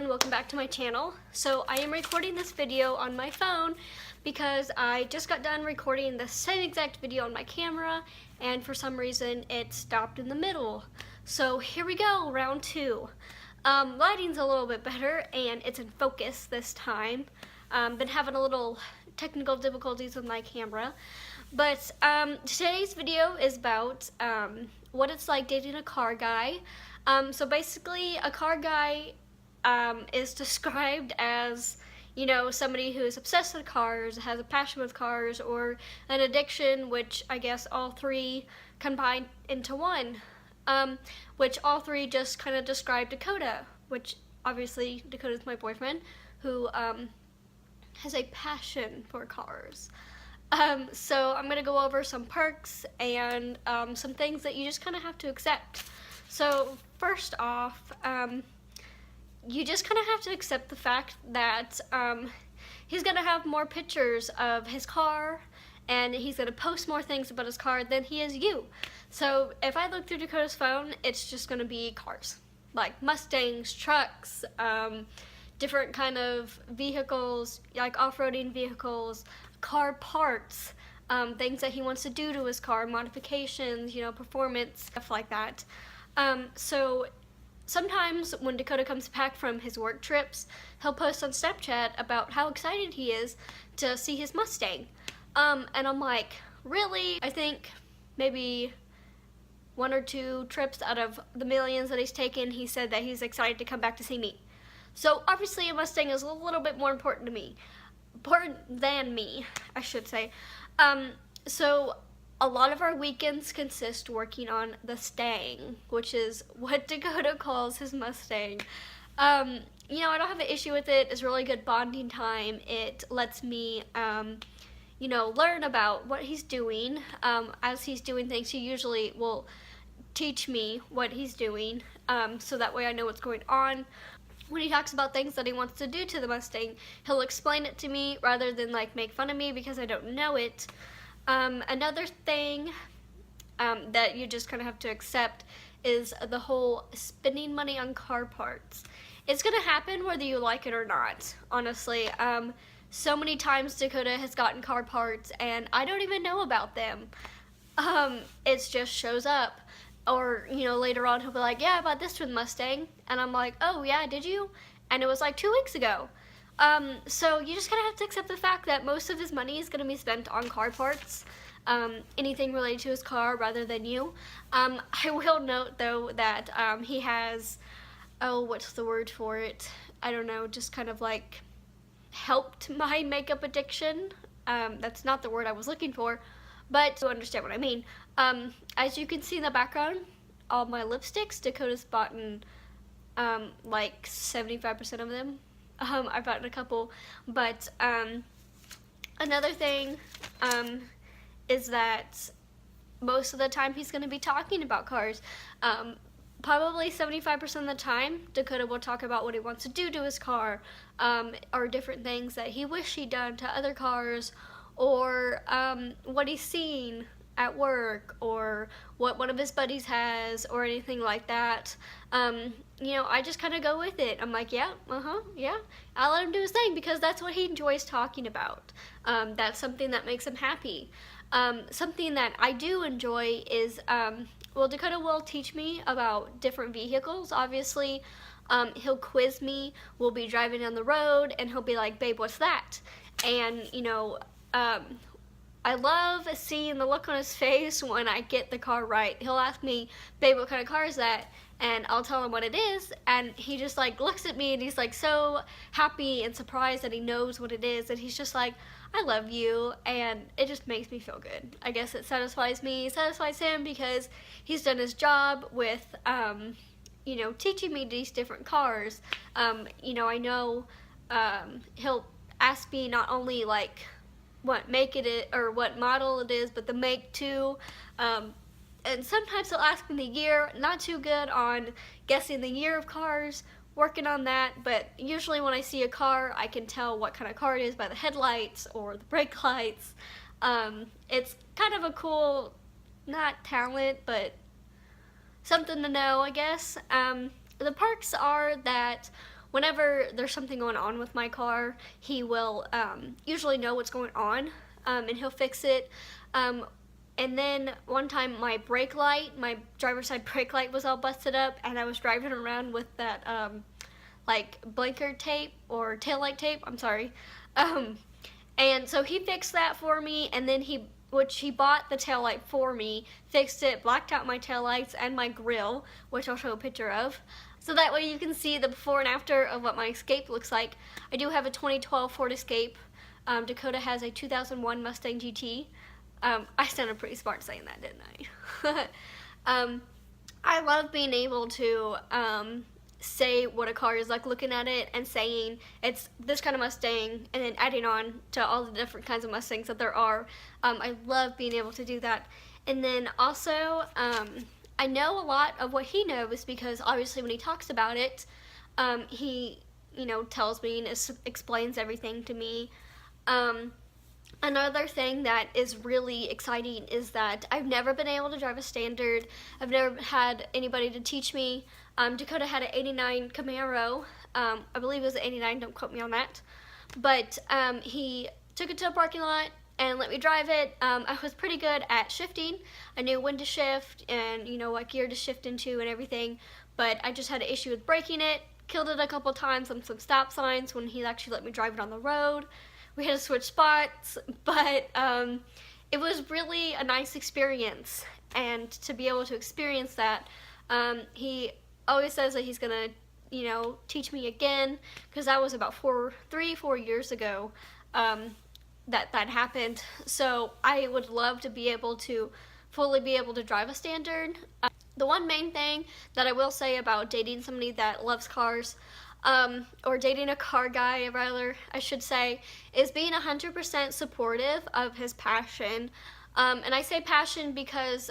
everyone, welcome back to my channel. So I am recording this video on my phone because I just got done recording the same exact video on my camera and for some reason it stopped in the middle. So here we go, round two. Lighting's a little bit better and it's in focus this time. Been having a little technical difficulties with my camera. But today's video is about what it's like dating a car guy. So basically a car guy is described as, you know, somebody who is obsessed with cars, has a passion with cars, or an addiction, which I guess all three combine into one. Which all three just kind of describe Dakota, which obviously Dakota's my boyfriend, who has a passion for cars. So I'm gonna go over some perks and some things that you just kind of have to accept. So first off, you just kind of have to accept the fact that he's gonna have more pictures of his car and he's gonna post more things about his car than he is you. So if I look through Dakota's phone, it's just gonna be cars, like Mustangs, trucks, different kind of vehicles, like off-roading vehicles, car parts, things that he wants to do to his car, modifications, you know, performance, stuff like that. So sometimes when Dakota comes back from his work trips, he'll post on Snapchat about how excited he is to see his Mustang. And I'm like, really? I think maybe one or two trips out of the millions that he's taken, he said that he's excited to come back to see me. So obviously a Mustang is a little bit more important to me. Important than me, I should say. So a lot of our weekends consist working on the Stang, which is what Dakota calls his Mustang. You know, I don't have an issue with it. It's really good bonding time. It lets me, you know, learn about what he's doing. As he's doing things, he usually will teach me what he's doing, so that way I know what's going on. When he talks about things that he wants to do to the Mustang, he'll explain it to me rather than like make fun of me because I don't know it. Another thing that you just kind of have to accept is the whole spending money on car parts. It's gonna happen whether you like it or not, honestly. So many times Dakota has gotten car parts and I don't even know about them. It just shows up. Or, you know, later on he'll be like, yeah, I bought this for the Mustang. And I'm like, oh yeah, did you? And it was like 2 weeks ago. So you just kind of have to accept the fact that most of his money is going to be spent on car parts. Anything related to his car rather than you. I will note though that he has, oh, what's the word for it? I don't know, just kind of like helped my makeup addiction. That's not the word I was looking for. But you understand what I mean. As you can see in the background, all my lipsticks, Dakota's bought like 75% of them. I bought a couple, but another thing is that most of the time he's going to be talking about cars. Probably 75% of the time, Dakota will talk about what he wants to do to his car, or different things that he wish he'd done to other cars, or what he's seen at work, or what one of his buddies has, or anything like that. You know, I just kind of go with it. I'm like, yeah, yeah. I'll let him do his thing because that's what he enjoys talking about. That's something that makes him happy. Something that I do enjoy is, well, Dakota will teach me about different vehicles, obviously. He'll quiz me. We'll be driving down the road and he'll be like, babe, what's that? And, you know, I love seeing the look on his face when I get the car right. He'll ask me, babe, what kind of car is that? And I'll tell him what it is, and he just like looks at me and he's like so happy and surprised that he knows what it is, and he's just like, I love you, and it just makes me feel good. I guess it satisfies me, it satisfies him because he's done his job with, you know, teaching me these different cars. You know, I know he'll ask me not only like what make it is, or what model it is, but the make too. And sometimes he'll ask me the year. Not too good on guessing the year of cars, working on that, but usually when I see a car, I can tell what kind of car it is by the headlights or the brake lights. It's kind of a cool, not talent, but something to know, I guess. The perks are that whenever there's something going on with my car, he will usually know what's going on, and he'll fix it. And then one time my brake light, my driver's side brake light was all busted up, and I was driving around with that like blinker tape or taillight tape, I'm sorry. And so he fixed that for me, and then he bought the taillight for me, fixed it, blacked out my taillights and my grill, which I'll show a picture of. So that way you can see the before and after of what my Escape looks like. I do have a 2012 Ford Escape. Dakota has a 2001 Mustang GT. I sounded pretty smart saying that, didn't I? I love being able to say what a car is like, looking at it and saying it's this kind of Mustang, and then adding on to all the different kinds of Mustangs that there are. I love being able to do that. And then also, I know a lot of what he knows because obviously when he talks about it, he, tells me and explains everything to me. Another thing that is really exciting is that I've never been able to drive a standard. I've never had anybody to teach me. Dakota had an 89 Camaro. I believe it was an 89, don't quote me on that. But he took it to a parking lot and let me drive it. I was pretty good at shifting. I knew when to shift and what gear to shift into and everything. But I just had an issue with braking it. Killed it a couple times on some stop signs when he actually let me drive it on the road. We had to switch spots, but it was really a nice experience, and to be able to experience that, he always says that he's gonna, teach me again, because that was about 4 years ago that happened. So I would love to be able to fully be able to drive a standard. The one main thing that I will say about dating somebody that loves cars, or dating a car guy, rather, I should say, is being 100% supportive of his passion. And I say passion because,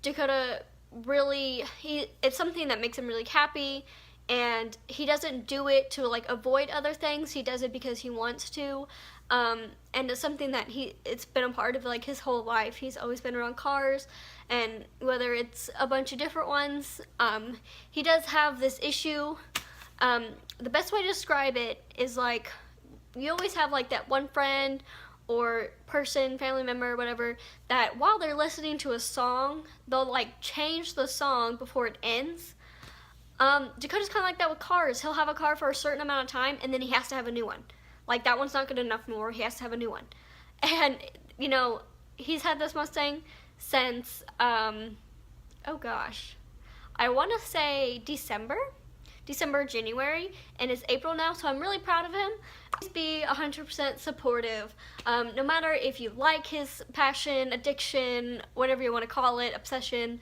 Dakota really, it's something that makes him really happy, and he doesn't do it to avoid other things. He does it because he wants to. And it's something that it's been a part of his whole life. He's always been around cars, and whether it's a bunch of different ones, he does have this issue. The best way to describe it is you always have that one friend or person, family member, whatever, that while they're listening to a song, they'll change the song before it ends. Dakota's kind of like that with cars. He'll have a car for a certain amount of time, and then he has to have a new one. That one's not good enough more, he has to have a new one. And, he's had this Mustang since, oh gosh, I want to say December, January, and it's April now, so I'm really proud of him. Please be 100% supportive, no matter if you like his passion, addiction, whatever you want to call it, obsession.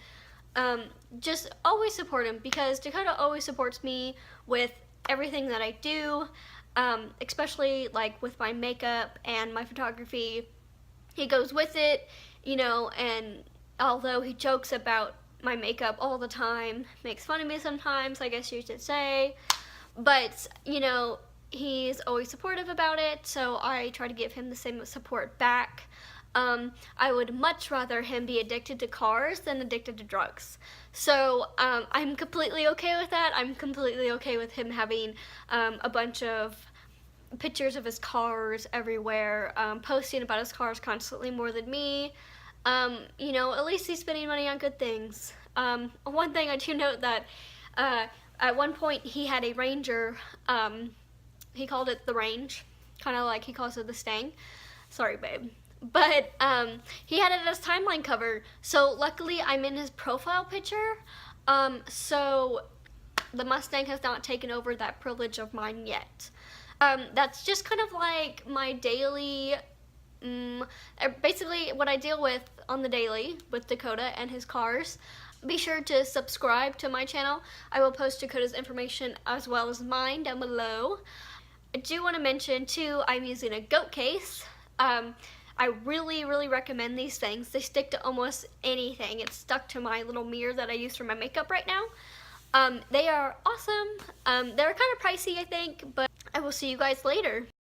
Just always support him, because Dakota always supports me with everything that I do. Especially with my makeup and my photography. He goes with it, and although he jokes about my makeup all the time, makes fun of me sometimes, I guess you should say, but, he's always supportive about it, so I try to give him the same support back. I would much rather him be addicted to cars than addicted to drugs. So I'm completely okay with that. I'm completely okay with him having a bunch of pictures of his cars everywhere, posting about his cars constantly more than me. At least he's spending money on good things. One thing I do note that at one point he had a Ranger. He called it the Range, kind of like he calls it the Stang. Sorry, babe. But he had it as timeline cover, so luckily I'm in his profile picture, so the Mustang has not taken over that privilege of mine yet. That's just kind of like my daily, basically what I deal with on the daily with Dakota and his cars. Be sure to subscribe to my channel. I will post Dakota's information as well as mine down below. I do want to mention too, I'm using a goat case. I really, really recommend these things. They stick to almost anything. It's stuck to my little mirror that I use for my makeup right now. They are awesome. They're kind of pricey, I think, but I will see you guys later.